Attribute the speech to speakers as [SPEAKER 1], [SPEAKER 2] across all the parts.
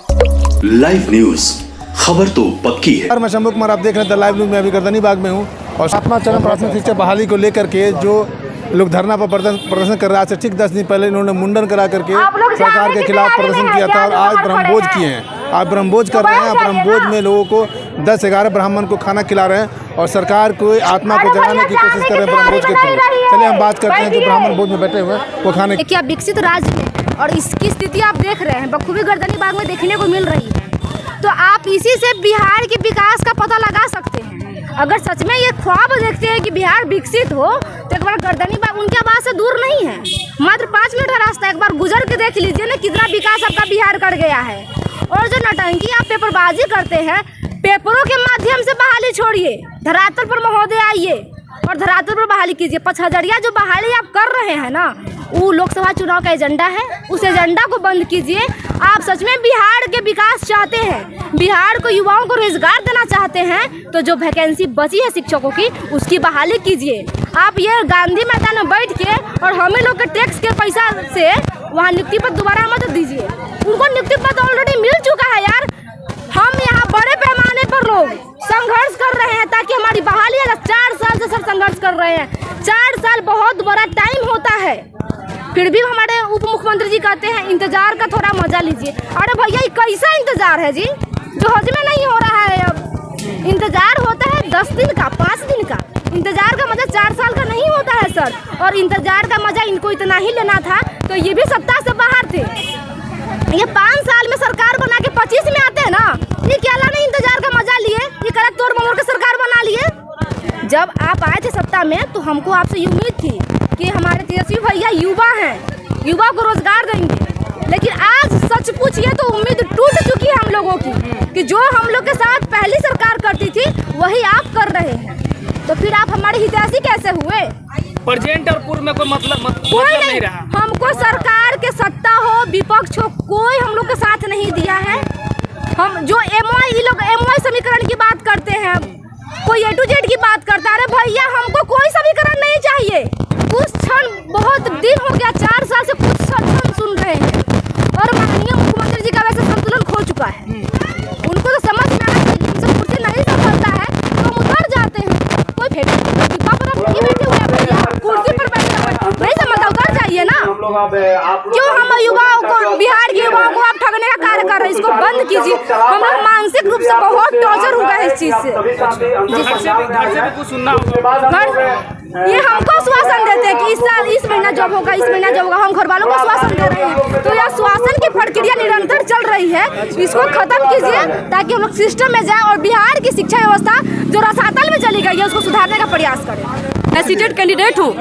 [SPEAKER 1] Live news, खबर तो पक्की है।
[SPEAKER 2] मैं शंभू कुमार, आप देख रहे हैं लाइव न्यूज में। अभी गर्दनी बाग में हूँ और 7वां चरण प्राथमिक शिक्षा बहाली को लेकर के जो लोग धरना पर प्रदर्शन कर रहे हैं, आज से ठीक 10 दिन पहले इन्होंने मुंडन करा करके सरकार के खिलाफ प्रदर्शन किया था और आज ब्रह्मभोज किए हैं। आज ब्रह्मभोज कर रहे हैं। ब्रह्मभोज में लोगों को 10-11 ब्राह्मण को खाना खिला रहे हैं और सरकार को आत्मा को जगाने की कोशिश कर रहे हैं ब्रह्मभोज के थ्रू। चलिए हम बात करते हैं जो ब्राह्मण भोज में बैठे हुए हैं वो खाने।
[SPEAKER 3] क्या विकसित राज्य है और इसकी स्थिति आप देख रहे हैं बखूबी गर्दनी बाग में देखने को मिल रही है। तो आप इसी से बिहार के विकास का पता लगा सकते हैं। अगर सच में ये ख्वाब देखते हैं कि बिहार विकसित हो तो एक बार गर्दनी बाग उनके आवाज से दूर नहीं है, मात्र 5 मिनट का रास्ता। एक बार गुजर के देख लीजिए ना कितना विकास आपका बिहार कर गया है। और जो नटंकी आप पेपरबाजी करते हैं, पेपरों के माध्यम से बहाली छोड़िए, धरातल पर महोदय आइए और धरातल पर बहाली कीजिए। 5,000 जो बहाली आप कर रहे हैं ना, वो लोकसभा चुनाव का एजेंडा है, उस एजेंडा को बंद कीजिए। आप सच में बिहार के विकास चाहते हैं, बिहार को युवाओं को रोजगार देना चाहते हैं, तो जो वैकेंसी बची है शिक्षकों की उसकी बहाली कीजिए। आप ये गांधी मैदान में बैठ के और हमें लोग के टैक्स के पैसा से वहाँ नियुक्ति पद दोबारा मत दीजिए। उनको नियुक्ति पद ऑलरेडी मिल चुका है यार। हम यहाँ बड़े पैमाने पर लोग संघर्ष कर रहे हैं ताकि हमारी बहाली है। 4 साल से सर संघर्ष कर रहे हैं। 4 साल बहुत बड़ा टाइम होता है, फिर भी हमारे उप मुख्यमंत्री जी कहते हैं इंतजार का थोड़ा मजा लीजिए। अरे भैया ये कैसा इंतजार है जी, जो हज में नहीं हो रहा है। अब इंतजार होता है 10 दिन का, 5 दिन का। इंतजार का मजा 4 साल का नहीं होता है सर। और इंतजार का मजा इनको इतना ही लेना था तो ये भी सत्ता से बाहर थे। ये 5 साल में सरकार बना के 25 में आते हैं ना, ये क्या लाने इंतजार का मजा लिए, ये कलक तोड़ ममोड़ के सरकार बना लिए। जब आप आए थे सत्ता में तो हमको आपसे ये उम्मीद थी कि हमारे तेजस्वी भैया युवा हैं, युवा को रोजगार देंगे। लेकिन आज सच पूछिए तो उम्मीद टूट चुकी है हम लोगों की कि जो हम लोग के साथ पहली सरकार करती थी वही आप कर रहे हैं। तो फिर आप हमारे हितैषी कैसे हुए?
[SPEAKER 4] प्रेजेंट और पूर्व में कोई मतलब नहीं रहा।
[SPEAKER 3] हमको सरकार के सत्ता हो विपक्ष हो कोई हम लोग के साथ नहीं दिया है। हम जो एमओआई समीकरण की बात करते हैं, कोई A to Z की बात करता है। अरे भैया हमको कोई समीकरण नहीं चाहिए। कुछ क्षण बहुत दिन हो गया, 4 साल से कुछ क्षण सुन रहे हैं और माननीय मुख्यमंत्री जी का वैसे संतुलन खो चुका है। उनको तो समझ में आ रहा है कि कुर्सी नहीं संभलता है तो हम उतर जाते हैं। कोई बैठे हुए कुर्सी पर नहीं संभलता, उतर जाइए ना। क्यों हम युवाओं को, बिहार के युवाओं को आप ठगने का कार्य कर रहे हैं? इसको बंद कीजिए। हम लोग मानसिक रूप से बहुत टॉर्चर हुआ है इस चीज से। ये हमको आश्वासन देते हैं कि इस साल इस महीना जॉब होगा, इस महीना जॉब होगा। हम घर वालों को आश्वासन दे रहे हैं। तो यह आश्वासन की प्रक्रिया निरंतर चल रही है, इसको खत्म कीजिए ताकि हम लोग सिस्टम में जाए और बिहार की शिक्षा व्यवस्था जो रसातल में चली गई है उसको सुधारने का प्रयास करें।
[SPEAKER 5] मैं सीटेड कैंडिडेट हूँ।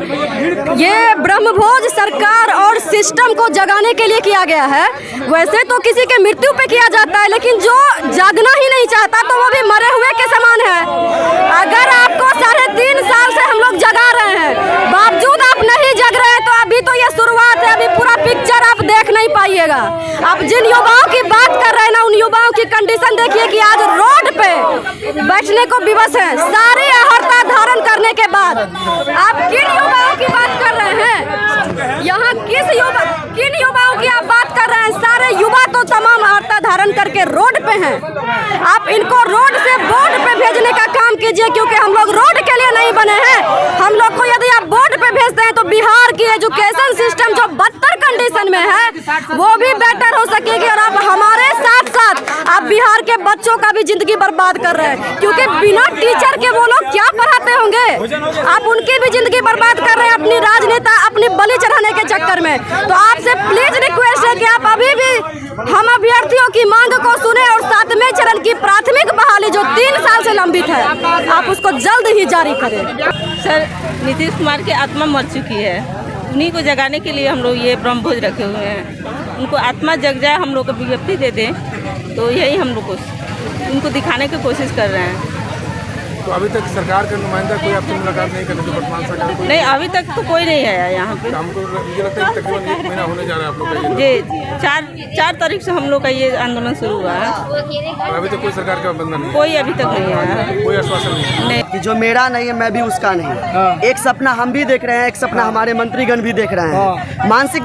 [SPEAKER 5] ये ब्रह्मभोज सरकार और सिस्टम को जगाने के लिए किया गया है। वैसे तो किसी के मृत्यु पे किया जाता है, लेकिन जो जागना ही नहीं चाहता तो वो भी मरे हुए के समान है। अगर आपको 3.5 साल से हम लोग जगा रहे हैं, बावजूद आप नहीं जग रहे हैं, तो अभी तो ये शुरुआत है, अभी पूरा पिक्चर आप देख नहीं पाइएगा। आप जिन युवाओं की बात कर रहे हैं ना, उन युवाओं की कंडीशन देखिए कि आज रोड पे बैठने को विवश है, सारी अर्हता धारण करने के बाद। आप किन युवाओं की बात कर रहे हैं? यहाँ किन युवाओं की आप बात कर रहे हैं? सारे युवा तो तमाम अर्हता धारण करके रोड पे हैं। आप इनको रोड से बोर्ड पे भेजने का काम कीजिए, क्योंकि हम लोग रोड के लिए नहीं बने हैं। हम लोग को यदि आप बोर्ड पे भेजते हैं तो बिहार की एजुकेशन सिस्टम जो बदतर कंडीशन में है वो भी बेटर हो सकेगी। और आप हमारे साथ साथ आप बिहार के बच्चों का भी जिंदगी बर्बाद कर रहे हैं, क्योंकि बिना टीचर के वो लोग क्या पढ़ाते होंगे? आप उनकी भी जिंदगी बर्बाद कर रहे हैं अपनी राजनेता, अपनी बलि चढ़ाने के चक्कर में। तो आपसे प्लीज रिक्वेस्ट है कि आप अभी भी हम अभ्यर्थियों की मांग को सुने और 7वें चरण की प्राथमिक बहाली जो 3 साल से लंबित है, आप उसको जल्द ही जारी करें।
[SPEAKER 6] सर, नीतीश कुमार की आत्मा मर चुकी है, उन्हीं को जगाने के लिए हम लोग ये ब्रह्मभोज रखे हुए हैं। उनको आत्मा जग जाए, हम लोग को विज्ञप्ति दे दें, तो यही हम लोग को उनको दिखाने की कोशिश कर रहे हैं।
[SPEAKER 2] तो अभी तक सरकार का नुमाइंदा कोई आपसे मुलाकात नहीं करने, जो वर्तमान सरकार
[SPEAKER 6] नहीं, अभी तक तो कोई नहीं आया यहाँ पे।
[SPEAKER 2] हमको मुझे लगता है तकरीबन 1 महीना होने जा रहा है आप लोग का
[SPEAKER 6] जी। 4 तारीख से हम लोग का ये आंदोलन शुरू हुआ है।
[SPEAKER 2] अभी तक कोई सरकार का बंधन नहीं,
[SPEAKER 6] कोई अभी तक नहीं आया,
[SPEAKER 2] कोई आश्वासन नहीं
[SPEAKER 7] कि जो मेरा नहीं है मैं भी उसका नहीं। एक सपना हम भी देख रहे हैं, एक सपना हमारे मंत्रीगण भी देख रहे हैं। मानसिक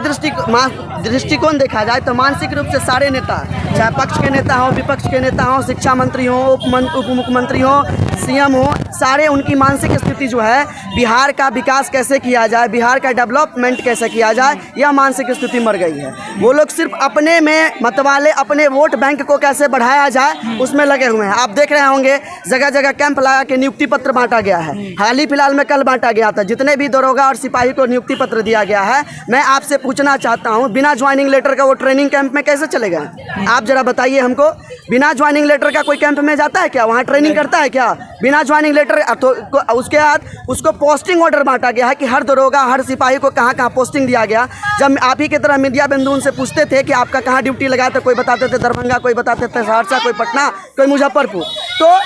[SPEAKER 7] दृष्टिकोण देखा जाए तो मानसिक रूप से सारे नेता चाहे पक्ष के नेता हों, विपक्ष के नेता हों, शिक्षा मंत्री हों, उप मुख्यमंत्री हों, सीएम हो, सारे उनकी मानसिक स्थिति जो है बिहार का विकास कैसे किया जाए, बिहार का डेवलपमेंट कैसे किया जाए, यह मानसिक स्थिति मर गई है। वो लोग सिर्फ अपने में मतवाले, अपने वोट बैंक को कैसे बढ़ाया जाए उसमें लगे हुए हैं। आप देख रहे होंगे जगह जगह कैंप लगा के नियुक्ति पत्र बांटा गया है। हाल ही फिलहाल में कल बांटा गया था। जितने भी दरोगा और सिपाही को नियुक्ति पत्र दिया गया है, मैं आपसे पूछना चाहता हूँ, बिना ज्वाइनिंग लेटर का वो ट्रेनिंग कैंप में कैसे चले गए? आप जरा बताइए हमको। बिना ज्वाइनिंग लेटर का कोई कैंप में जाता है क्या? वहाँ ट्रेनिंग करता है क्या? बिना ज्वाइनिंग लेटर तो उसके बाद उसको पोस्टिंग ऑर्डर बांटा गया है कि हर दरोगा, हर सिपाही को कहाँ कहाँ पोस्टिंग दिया गया। जब आप ही की तरह मीडिया बंधु उनसे पूछते थे कि आपका कहाँ ड्यूटी लगा, तो कोई बताते थे दरभंगा, कोई बताते थे सहरसा, कोई पटना, कोई मुजफ्फरपुर। तो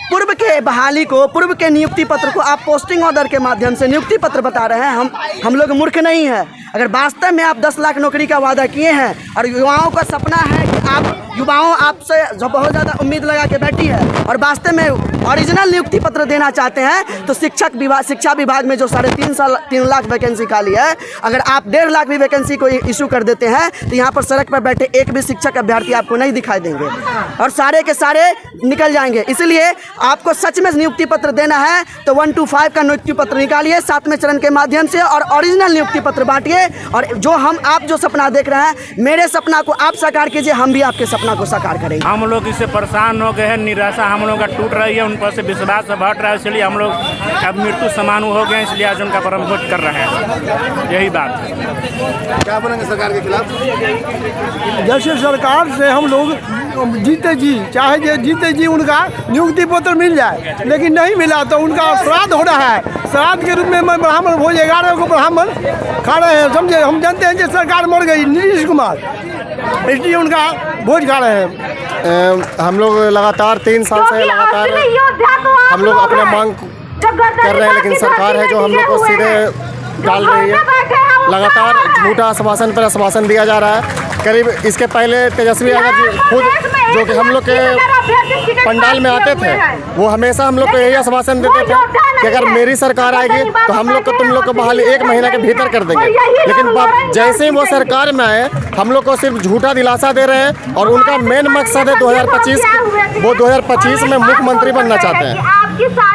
[SPEAKER 7] पूर्व के बहाली को, पूर्व के नियुक्ति पत्र को आप पोस्टिंग ऑर्डर के माध्यम से नियुक्ति पत्र बता रहे हैं। हम लोग मूर्ख नहीं है। अगर वास्तव में आप 10 लाख नौकरी का वादा किए हैं और युवाओं का सपना है कि युवाओं आपसे जो बहुत ज़्यादा उम्मीद लगा के बैठी है और वास्तव में ओरिजिनल नियुक्ति पत्र देना चाहते हैं, तो शिक्षा विभाग में जो 3.5 लाख वैकेंसी खाली है, अगर आप 1.5 लाख भी वैकेंसी को इशू कर देते हैं तो यहाँ पर सड़क पर बैठे एक भी शिक्षक अभ्यर्थी आपको नहीं दिखाई देंगे और सारे के सारे निकल जाएंगे। इसलिए आपको सच में नियुक्ति पत्र देना है तो 125 का नियुक्ति पत्र निकालिए 7वें चरण के माध्यम से और ओरिजिनल नियुक्ति पत्र बांटिए। और आप जो सपना देख रहे हैं, मेरे सपना को आप साकार कीजिए, हम भी आपके सपना को साकार करेंगे।
[SPEAKER 8] हम लोग इससे परेशान हो गए हैं, निराशा हम लोग का टूट रही है, उन पर से विश्वास हट रहा है, इसलिए हम लोग अब मृत्यु समान हो गए, इसलिए आज उनका परमभोज कर रहे हैं। यही बात है।
[SPEAKER 2] क्या बोलेंगे सरकार के खिलाफ?
[SPEAKER 9] जैसे सरकार से हम लोग जीते जी, चाहे जीते जी उनका नियुक्ति पत्र मिल जाए, लेकिन नहीं मिला तो उनका श्राद्ध हो रहा है। श्राद्ध के रूप में ब्राह्मण भोज 11 को ब्राह्मण खा रहे हैं। समझे, हम जानते हैं कि सरकार मर गई, नीतीश कुमार, इसलिए उनका भोज खा रहे हैं।
[SPEAKER 10] हम लोग लगातार 3 साल से लगातार हम लोग अपने मांग कर रहे हैं, लेकिन सरकार है जो हम लोग को सीधे डाल रही है। लगातार झूठा आश्वासन पर आश्वासन दिया जा रहा है। करीब इसके पहले तेजस्वी यादव खुद जो कि हम लोग के पंडाल में आते थे, वो हमेशा हम लोग को यही आश्वासन देते थे कि अगर मेरी सरकार आएगी तो हम लोग को तुम लोग को बहाली 1 महीना के भीतर कर देंगे। लेकिन जैसे ही वो सरकार में आए, हम लोग को सिर्फ झूठा दिलासा दे रहे हैं और उनका मेन मकसद है 2025 में मुख्यमंत्री बनना चाहते हैं।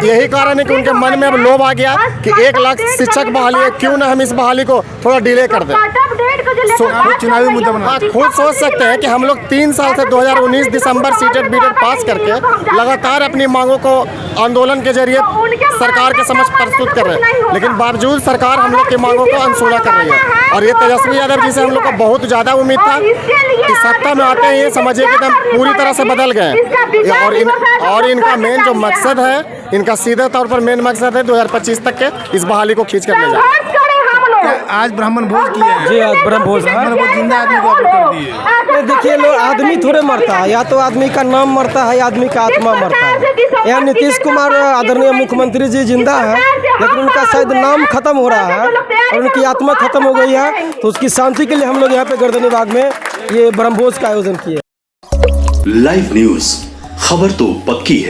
[SPEAKER 10] यही कारण है कि उनके मन में अब लोभ आ गया कि 1 लाख शिक्षक बहाली है, क्यों ना हम इस बहाली को थोड़ा डिले कर दें।
[SPEAKER 2] चुनावी मुद्दा बना,
[SPEAKER 10] खुद सोच सकते हैं कि हम लोग 3 साल से 2019 दिसंबर सीटेट बीटेट पास करके लगातार अपनी मांगों को आंदोलन के जरिए सरकार के समक्ष प्रस्तुत कर रहे हैं, लेकिन बावजूद सरकार हम लोग की मांगों को अनसुना कर रही है। और ये तेजस्वी यादव जी से हम लोग को बहुत ज़्यादा उम्मीद था कि सत्ता में आते ही ये समझिए कि एकदम पूरी तरह से बदल गए। और इनका मेन जो मकसद है, इनका सीधे तौर पर मेन मकसद है 2025 तक के इस बहाली को खींच कर ले जाए।
[SPEAKER 2] आज ब्राह्मण भोज किए हैं
[SPEAKER 9] जी, आज ब्रह्म भोज
[SPEAKER 2] जिंदा आदमी को ऑफर कर दिए।
[SPEAKER 9] देखिए, लोग आदमी थोड़े मरता है, या तो आदमी का नाम मरता है या आदमी का आत्मा मरता है। यहाँ नीतीश कुमार आदरणीय मुख्यमंत्री जी जिंदा है, लेकिन उनका शायद नाम खत्म हो रहा है और उनकी आत्मा खत्म हो गई है। तो उसकी शांति के लिए हम लोग यहाँ पे गर्दनी बाग में ये ब्रह्मभोज का आयोजन किए।
[SPEAKER 1] लाइव न्यूज, खबर तो पक्की है।